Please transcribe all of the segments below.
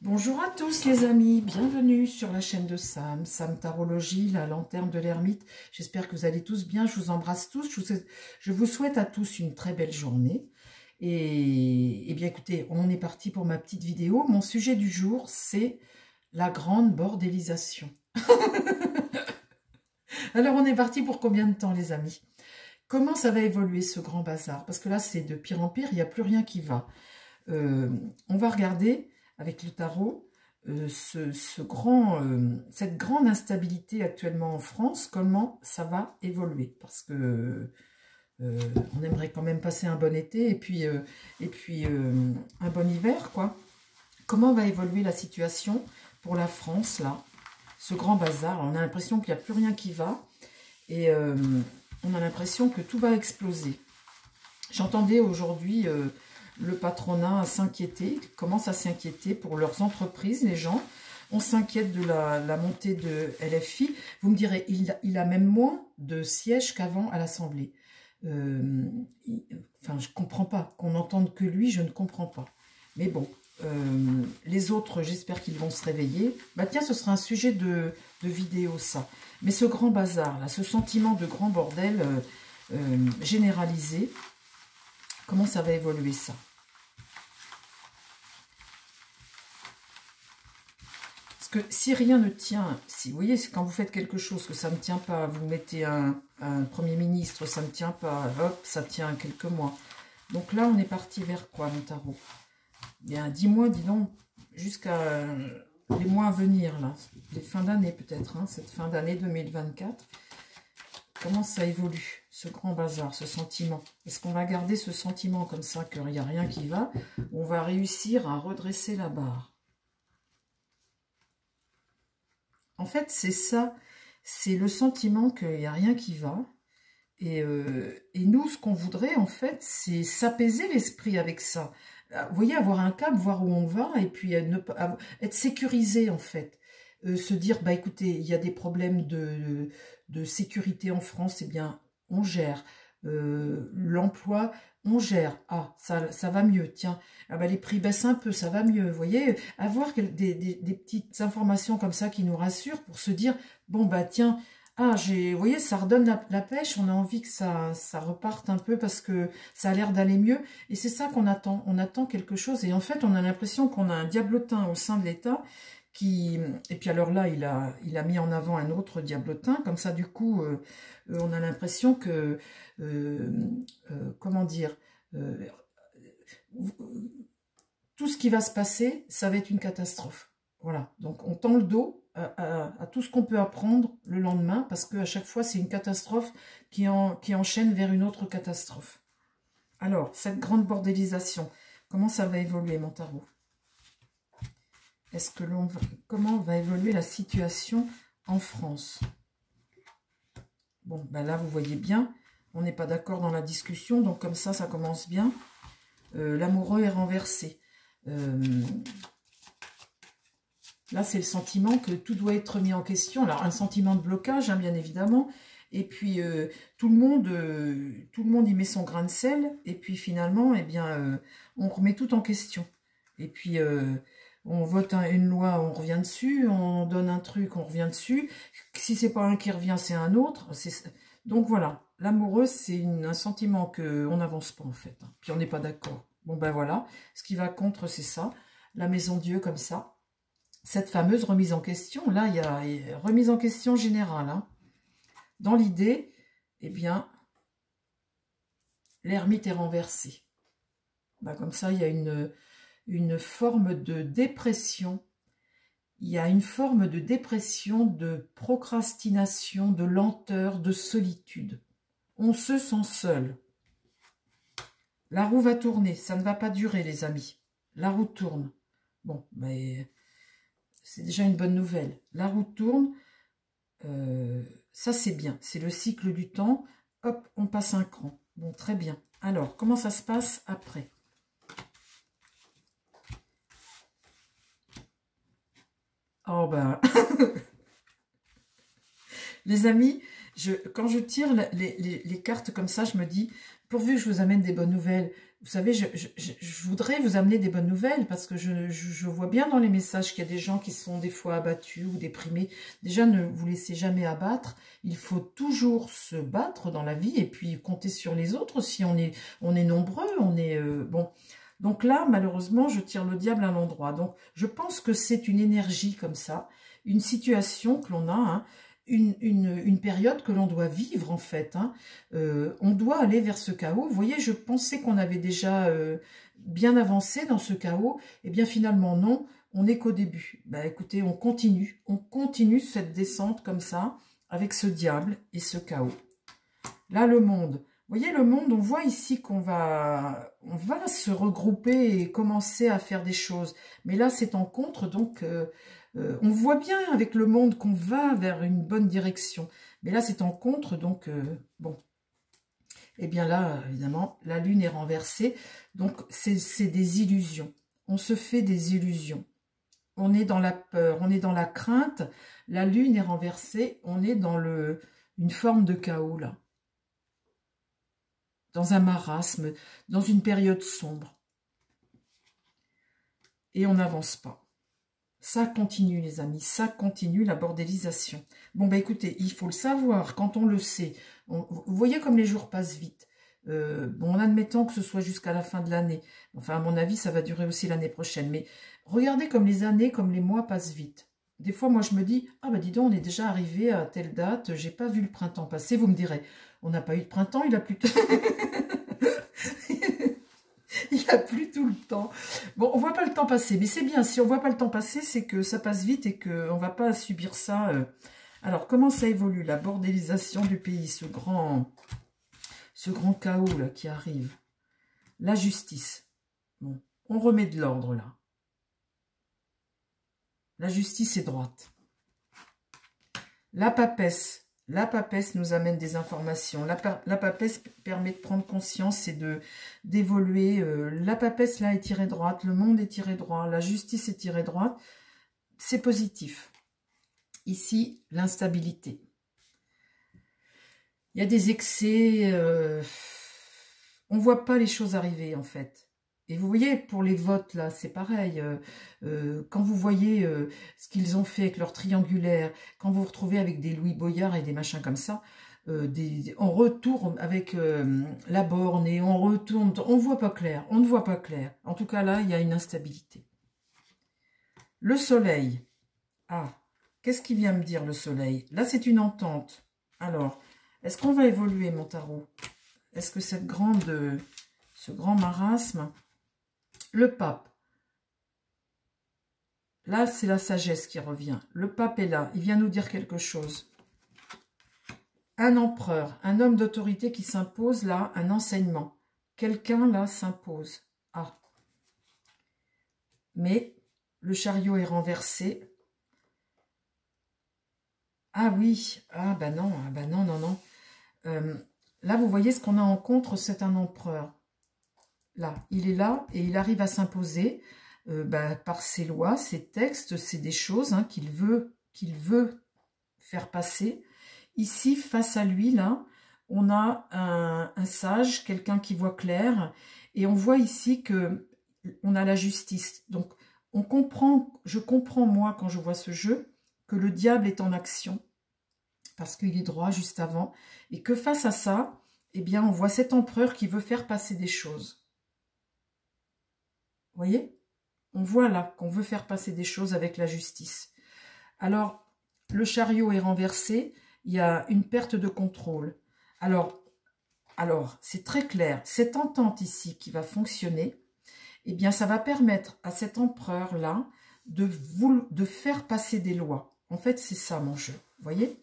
Bonjour à tous les amis, bienvenue sur la chaîne de Sam, Sam Tarologie, la lanterne de l'ermite. J'espère que vous allez tous bien, je vous embrasse tous, je vous souhaite à tous une très belle journée. Et bien écoutez, on est parti pour ma petite vidéo. Mon sujet du jour, c'est la grande bordélisation. Alors on est parti pour combien de temps les amis? Comment ça va évoluer ce grand bazar? Parce que là c'est de pire en pire, il n'y a plus rien qui va. On va regarder avec le tarot cette grande instabilité actuellement en France, comment ça va évoluer, parce que on aimerait quand même passer un bon été et puis un bon hiver, quoi. Comment va évoluer la situation pour la France, là, ce grand bazar? On a l'impression qu'il n'y a plus rien qui va et on a l'impression que tout va exploser. J'entendais aujourd'hui le patronat s'inquiéter, commence à s'inquiéter pour leurs entreprises, les gens. On s'inquiète de la montée de LFI. Vous me direz, il a même moins de sièges qu'avant à l'Assemblée. Enfin, je ne comprends pas. Qu'on n'entende que lui, je ne comprends pas. Mais bon, les autres, j'espère qu'ils vont se réveiller. Bah tiens, ce sera un sujet de vidéo, ça. Mais ce grand bazar, là, ce sentiment de grand bordel généralisé, comment ça va évoluer, ça? Parce que si rien ne tient, si vous voyez, quand vous faites quelque chose que ça ne tient pas, vous mettez un Premier ministre, ça ne tient pas, hop, ça tient quelques mois. Donc là, on est parti vers quoi, mon tarot? Bien, 10 mois, dis donc, jusqu'à les mois à venir, là, les fins d'année peut-être, hein, cette fin d'année 2024. Comment ça évolue, ce grand bazar, ce sentiment? Est-ce qu'on va garder ce sentiment comme ça, qu'il n'y a rien qui va, ou on va réussir à redresser la barre? En fait, c'est ça, c'est le sentiment qu'il n'y a rien qui va. Et nous, ce qu'on voudrait, en fait, c'est s'apaiser l'esprit avec ça. Vous voyez, avoir un cap, voir où on va, et puis être sécurisé, en fait. Se dire, bah écoutez, il y a des problèmes de sécurité en France, eh bien, on gère. L'emploi, on gère. Ah, ça va mieux, tiens. Ah bah, les prix baissent un peu, ça va mieux. Vous voyez, avoir des petites informations comme ça qui nous rassurent pour se dire, bon, bah tiens, ah, vous voyez, ça redonne la pêche, on a envie que ça reparte un peu parce que ça a l'air d'aller mieux. Et c'est ça qu'on attend, on attend quelque chose. Et en fait, on a l'impression qu'on a un diablotin au sein de l'État qui... Et puis alors là, il a mis en avant un autre diablotin. Comme ça, du coup, on a l'impression que... comment dire, tout ce qui va se passer, ça va être une catastrophe. Voilà, donc on tend le dos à tout ce qu'on peut apprendre le lendemain, parce qu'à chaque fois, c'est une catastrophe qui enchaîne vers une autre catastrophe. Alors, cette grande bordélisation, comment ça va évoluer, mon tarot? Comment va évoluer la situation en France? Bon, ben là, vous voyez bien, on n'est pas d'accord dans la discussion, donc comme ça commence bien. L'amoureux est renversé. Là, c'est le sentiment que tout doit être mis en question. Alors, un sentiment de blocage, hein, bien évidemment. Et puis, tout le monde y met son grain de sel. Et puis, finalement, eh bien, on remet tout en question. Et puis, on vote une loi, on revient dessus. On donne un truc, on revient dessus. Si c'est pas un qui revient, c'est un autre. Donc, voilà. L'amoureux, c'est un sentiment qu'on n'avance pas, en fait. Hein. Puis, on n'est pas d'accord. Bon, ben voilà. Ce qui va contre, c'est ça. La maison Dieu, comme ça. Cette fameuse remise en question, là, il y a remise en question générale. Hein. Dans l'idée, eh bien, l'ermite est renversé. Ben, comme ça, il y a une forme de dépression. Il y a une forme de dépression, de procrastination, de lenteur, de solitude. On se sent seul. La roue va tourner, ça ne va pas durer, les amis. La roue tourne. Bon, mais... c'est déjà une bonne nouvelle. La roue tourne, ça c'est bien. C'est le cycle du temps. Hop, on passe un cran. Bon, très bien. Alors, comment ça se passe après? Oh ben... les amis, quand je tire les cartes comme ça, je me dis, pourvu que je vous amène des bonnes nouvelles, vous savez, je voudrais vous amener des bonnes nouvelles parce que je vois bien dans les messages qu'il y a des gens qui sont des fois abattus ou déprimés. Déjà, ne vous laissez jamais abattre. Il faut toujours se battre dans la vie et puis compter sur les autres. Si on est nombreux, on est... bon. Donc là, malheureusement, je tire le diable à l'endroit. Donc, je pense que c'est une énergie comme ça, une situation que l'on a, hein, une période que l'on doit vivre en fait. Hein. On doit aller vers ce chaos. Vous voyez, je pensais qu'on avait déjà bien avancé dans ce chaos. Eh bien finalement non, on n'est qu'au début. Ben, écoutez, on continue cette descente comme ça, avec ce diable et ce chaos. Là, le monde. Vous voyez, le monde, on voit ici qu'on va se regrouper et commencer à faire des choses. Mais là, c'est en contre, donc on voit bien avec le monde qu'on va vers une bonne direction. Mais là, c'est en contre, donc bon. Eh bien là, évidemment, la lune est renversée. Donc, c'est des illusions. On se fait des illusions. On est dans la peur, on est dans la crainte. La lune est renversée. On est dans une forme de chaos, là. Dans un marasme, dans une période sombre. Et on n'avance pas. Ça continue, les amis, ça continue, la bordélisation. Bon, bah écoutez, il faut le savoir, quand on le sait. Vous voyez comme les jours passent vite. Bon, en admettant que ce soit jusqu'à la fin de l'année. Enfin, à mon avis, ça va durer aussi l'année prochaine. Mais regardez comme les années, comme les mois passent vite. Des fois, moi, je me dis, ah bah dis donc, on est déjà arrivé à telle date, j'ai pas vu le printemps passer. Vous me direz, on n'a pas eu de printemps, il a plutôt... Il n'y a plus tout le temps. Bon, on ne voit pas le temps passer, mais c'est bien. Si on ne voit pas le temps passer, c'est que ça passe vite et qu'on ne va pas subir ça. Alors, comment ça évolue, la bordélisation du pays, ce grand chaos là qui arrive. La justice. Bon, on remet de l'ordre là. La justice est droite. La papesse. La papesse nous amène des informations. La papesse permet de prendre conscience et d'évoluer. La papesse, là, est tirée droite. Le monde est tiré droit. La justice est tirée droite. C'est positif. Ici, l'instabilité. Il y a des excès. On ne voit pas les choses arriver, en fait. Et vous voyez, pour les votes, là, c'est pareil. Quand vous voyez ce qu'ils ont fait avec leur triangulaire, quand vous vous retrouvez avec des Louis Boyard et des machins comme ça, on retourne avec la borne et on retourne, on ne voit pas clair, on ne voit pas clair. En tout cas, là, il y a une instabilité. Le soleil. Ah, qu'est-ce qu'il vient me dire, le soleil? Là, c'est une entente. Alors, est-ce qu'on va évoluer, mon tarot? Est-ce que ce grand marasme... Le pape, là c'est la sagesse qui revient. Le pape est là, il vient nous dire quelque chose. Un empereur, un homme d'autorité qui s'impose là, un enseignement. Quelqu'un là s'impose. Ah. Mais le chariot est renversé. Ah oui, ah bah non, non. Là vous voyez ce qu'on a en contre, c'est un empereur. Là, il est là et il arrive à s'imposer par ses lois, ses textes, c'est des choses hein, qu'il veut faire passer. Ici, face à lui, là, on a un sage, quelqu'un qui voit clair, et on voit ici que on a la justice. Donc, je comprends moi, quand je vois ce jeu, que le diable est en action, parce qu'il est droit juste avant, et que face à ça, eh bien, on voit cet empereur qui veut faire passer des choses. Vous voyez? On voit là qu'on veut faire passer des choses avec la justice. Alors, le chariot est renversé, il y a une perte de contrôle. Alors c'est très clair, cette entente ici qui va fonctionner, eh bien, ça va permettre à cet empereur-là de faire passer des lois. En fait, c'est ça mon jeu, vous voyez?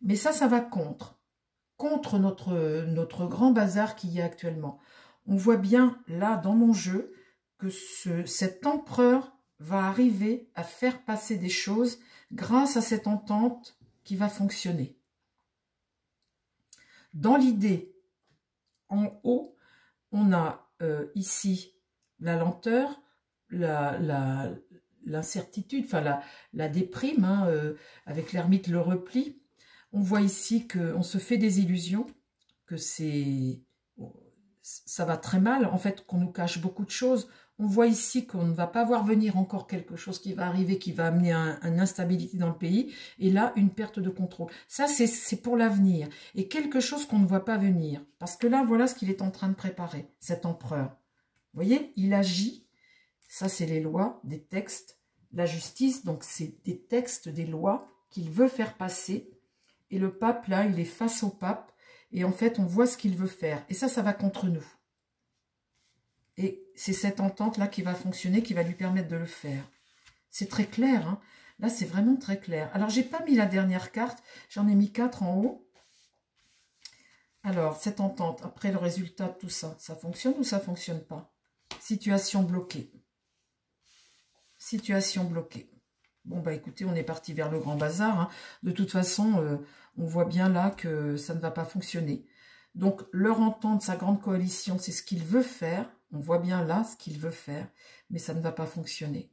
Mais ça va contre notre grand bazar qu'il y a actuellement. On voit bien là, dans mon jeu, que cet empereur va arriver à faire passer des choses grâce à cette entente qui va fonctionner. Dans l'idée, en haut, on a ici la lenteur, l'incertitude, enfin la déprime, hein, avec l'ermite le repli. On voit ici qu'on se fait des illusions, que c'est ça va très mal, en fait, qu'on nous cache beaucoup de choses. On voit ici qu'on ne va pas voir venir encore quelque chose qui va arriver, qui va amener une instabilité dans le pays, et là, une perte de contrôle. Ça, c'est pour l'avenir, et quelque chose qu'on ne voit pas venir. Parce que là, voilà ce qu'il est en train de préparer, cet empereur. Vous voyez, il agit, ça c'est les lois, des textes, la justice, donc c'est des textes, des lois qu'il veut faire passer, et le pape, là, il est face au pape, et en fait, on voit ce qu'il veut faire. Et ça va contre nous. Et c'est cette entente-là qui va fonctionner, qui va lui permettre de le faire. C'est très clair, hein. Là, c'est vraiment très clair. Alors, j'ai pas mis la dernière carte. J'en ai mis 4 en haut. Alors, cette entente, après le résultat de tout ça, ça fonctionne ou ça fonctionne pas? Situation bloquée. Situation bloquée. Bon, bah écoutez, on est parti vers le grand bazar, hein. De toute façon, on voit bien là que ça ne va pas fonctionner. Donc, leur entente, sa grande coalition, c'est ce qu'il veut faire. On voit bien là ce qu'il veut faire, mais ça ne va pas fonctionner.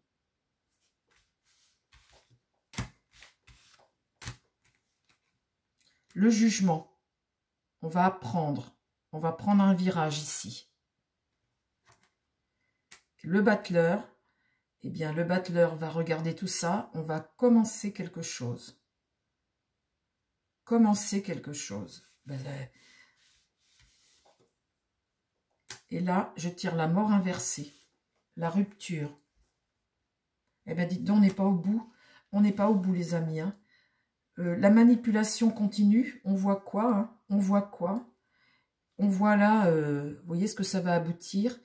Le jugement, on va apprendre. On va prendre un virage ici. Le battleur, eh bien, le battleur va regarder tout ça. On va commencer quelque chose. Commencer quelque chose. Et là, je tire la mort inversée. La rupture. Eh bien, dites donc, on n'est pas au bout. On n'est pas au bout, les amis. Hein. La manipulation continue. On voit quoi, hein? On voit quoi? On voit là, vous voyez ce que ça va aboutir,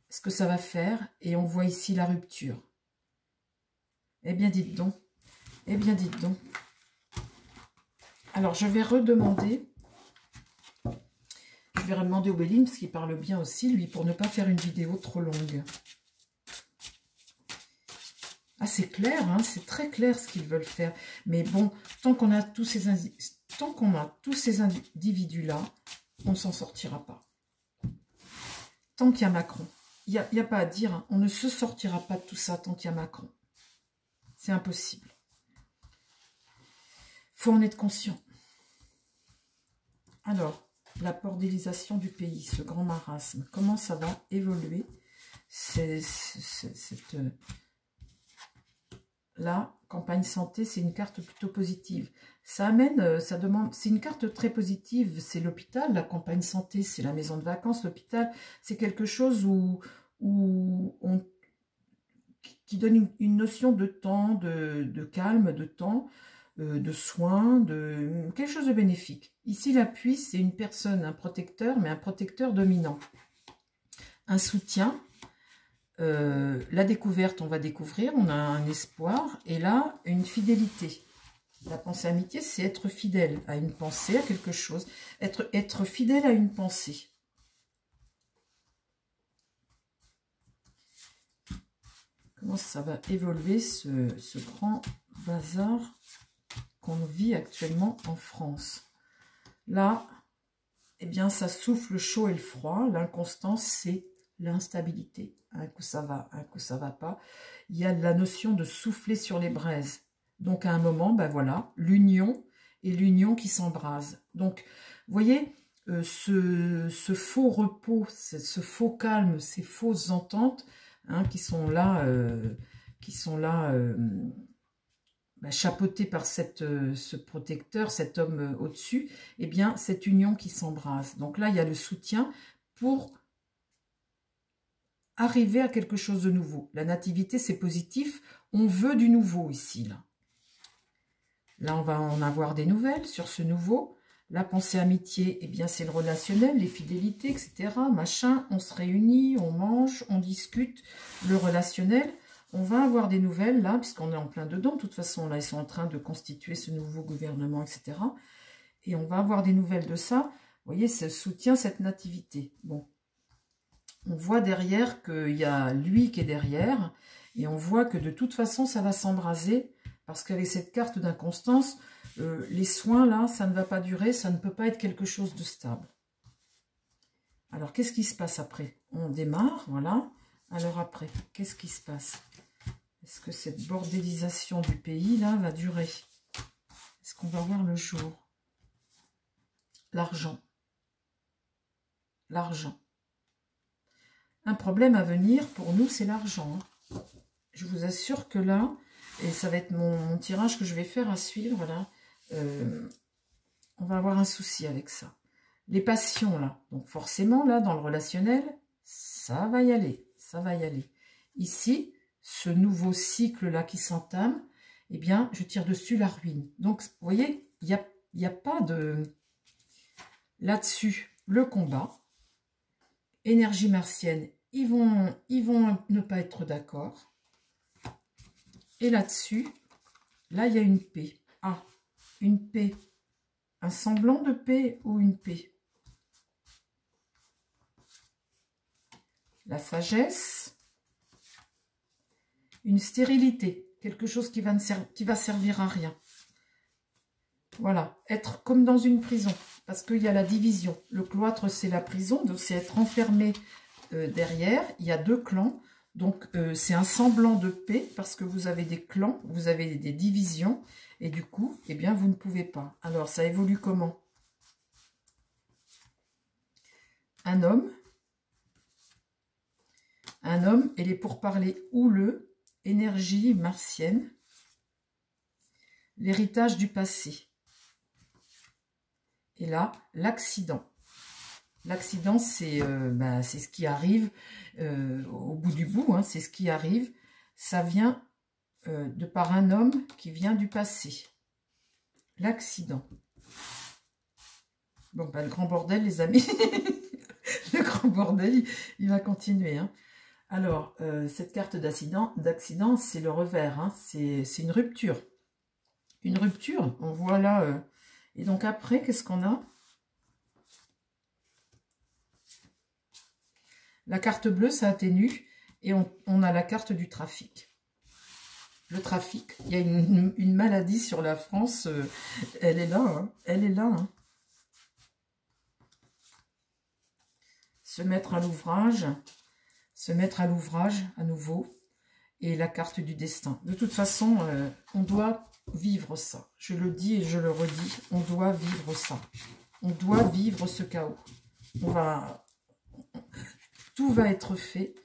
ce que ça va faire. Et on voit ici la rupture. Eh bien, dites donc. Eh bien, dites donc. Alors, je vais redemander... Je vais demander au Béline, parce qu'il parle bien aussi, lui, pour ne pas faire une vidéo trop longue. Ah, c'est clair, hein, c'est très clair ce qu'ils veulent faire. Mais bon, tant qu'on a tous ces individus-là, on ne s'en sortira pas. Tant qu'il y a Macron. Il n'y a pas à dire, hein, on ne se sortira pas de tout ça tant qu'il y a Macron. C'est impossible. Il faut en être conscient. Alors... la bordélisation du pays, ce grand marasme, comment ça va évoluer? Là, campagne santé, c'est une carte plutôt positive. Ça amène, ça demande, c'est une carte très positive, c'est l'hôpital, la campagne santé, c'est la maison de vacances, l'hôpital, c'est quelque chose qui donne une notion de temps, de calme, de temps, de soins, de quelque chose de bénéfique. Ici, l'appui, c'est une personne, un protecteur, mais un protecteur dominant. Un soutien, la découverte, on va découvrir, on a un espoir, et là, une fidélité. La pensée amitié, c'est être fidèle à une pensée, à quelque chose, être fidèle à une pensée. Comment ça va évoluer, ce grand bazar qu'on vit actuellement en France. Là, eh bien, ça souffle le chaud et le froid. L'inconstance, c'est l'instabilité. Un coup, ça va, un coup, ça va pas. Il y a la notion de souffler sur les braises. Donc, à un moment, ben voilà, l'union et l'union qui s'embrase. Donc, vous voyez, ce faux repos, ce faux calme, ces fausses ententes, hein, qui sont là, chapeauté par ce protecteur, cet homme au-dessus, eh bien, cette union qui s'embrase. Donc là, il y a le soutien pour arriver à quelque chose de nouveau. La nativité, c'est positif. On veut du nouveau ici. Là, on va en avoir des nouvelles sur ce nouveau. La pensée amitié, eh bien, c'est le relationnel, les fidélités, etc. Machin, on se réunit, on mange, on discute. Le relationnel... On va avoir des nouvelles là, puisqu'on est en plein dedans. De toute façon, là, ils sont en train de constituer ce nouveau gouvernement, etc. Et on va avoir des nouvelles de ça. Vous voyez, ça soutient cette nativité. Bon. On voit derrière qu'il y a lui qui est derrière. Et on voit que de toute façon, ça va s'embraser. Parce qu'avec cette carte d'inconstance, les soins, là, ça ne va pas durer. Ça ne peut pas être quelque chose de stable. Alors, qu'est-ce qui se passe après? On démarre, voilà. Alors après, qu'est-ce qui se passe? Est-ce que cette bordélisation du pays, là, va durer? Est-ce qu'on va voir le jour? L'argent. L'argent. un problème à venir pour nous, c'est l'argent. Je vous assure que là, et ça va être mon tirage que je vais faire à suivre, là, on va avoir un souci avec ça. Les passions, là, donc forcément, là, dans le relationnel, ça va y aller, ça va y aller. Ici, ce nouveau cycle-là qui s'entame, eh bien, je tire dessus la ruine. Donc, vous voyez, il n'y a pas de... Là-dessus, le combat, énergie martienne, ils vont ne pas être d'accord. Et là-dessus, là, il y a une paix. Ah, une paix. Un semblant de paix ou une paix. La sagesse. Une stérilité. Quelque chose qui va servir à rien. Voilà. Être comme dans une prison. Parce qu'il y a la division. Le cloître, c'est la prison. Donc, c'est être enfermé derrière. Il y a deux clans. Donc, c'est un semblant de paix parce que vous avez des clans, vous avez des divisions. Et du coup, eh bien, vous ne pouvez pas. Alors, ça évolue comment? Un homme et les pourparlers houleux, énergie martienne, l'héritage du passé. Et là, l'accident. L'accident, c'est ce qui arrive au bout du bout, hein, c'est ce qui arrive. Ça vient de par un homme qui vient du passé. L'accident. Bon, ben, le grand bordel, les amis. Le grand bordel, il va continuer. Hein. Alors, cette carte d'accident, c'est le revers. Hein, c'est une rupture. Une rupture, on voit là. Et donc après, qu'est-ce qu'on a? La carte bleue, ça atténue. Et on a la carte du trafic. Le trafic, il y a une maladie sur la France. Elle est là. Hein, elle est là. Hein. Se mettre à l'ouvrage. Se mettre à l'ouvrage à nouveau. Et la carte du destin. De toute façon, on doit vivre ça. Je le dis et je le redis. On doit vivre ça. On doit vivre ce chaos. Tout va être fait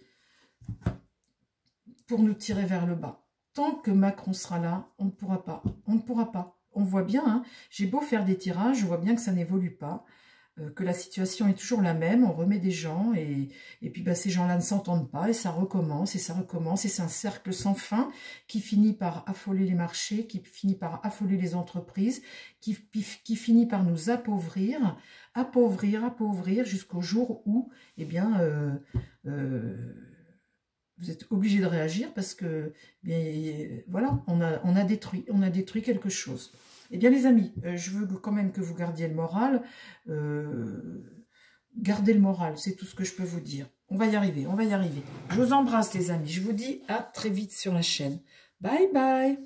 pour nous tirer vers le bas. Tant que Macron sera là, on ne pourra pas. On ne pourra pas. On voit bien, hein, j'ai beau faire des tirages, je vois bien que ça n'évolue pas, que la situation est toujours la même, on remet des gens et puis bah, ces gens-là ne s'entendent pas et ça recommence et ça recommence et c'est un cercle sans fin qui finit par affoler les marchés, qui finit par affoler les entreprises, qui finit par nous appauvrir, appauvrir jusqu'au jour où, eh bien, vous êtes obligé de réagir parce que, bien, voilà, on a détruit quelque chose. Eh bien, les amis, je veux quand même que vous gardiez le moral. Gardez le moral, c'est tout ce que je peux vous dire. On va y arriver, on va y arriver. Je vous embrasse, les amis. Je vous dis à très vite sur la chaîne. Bye, bye.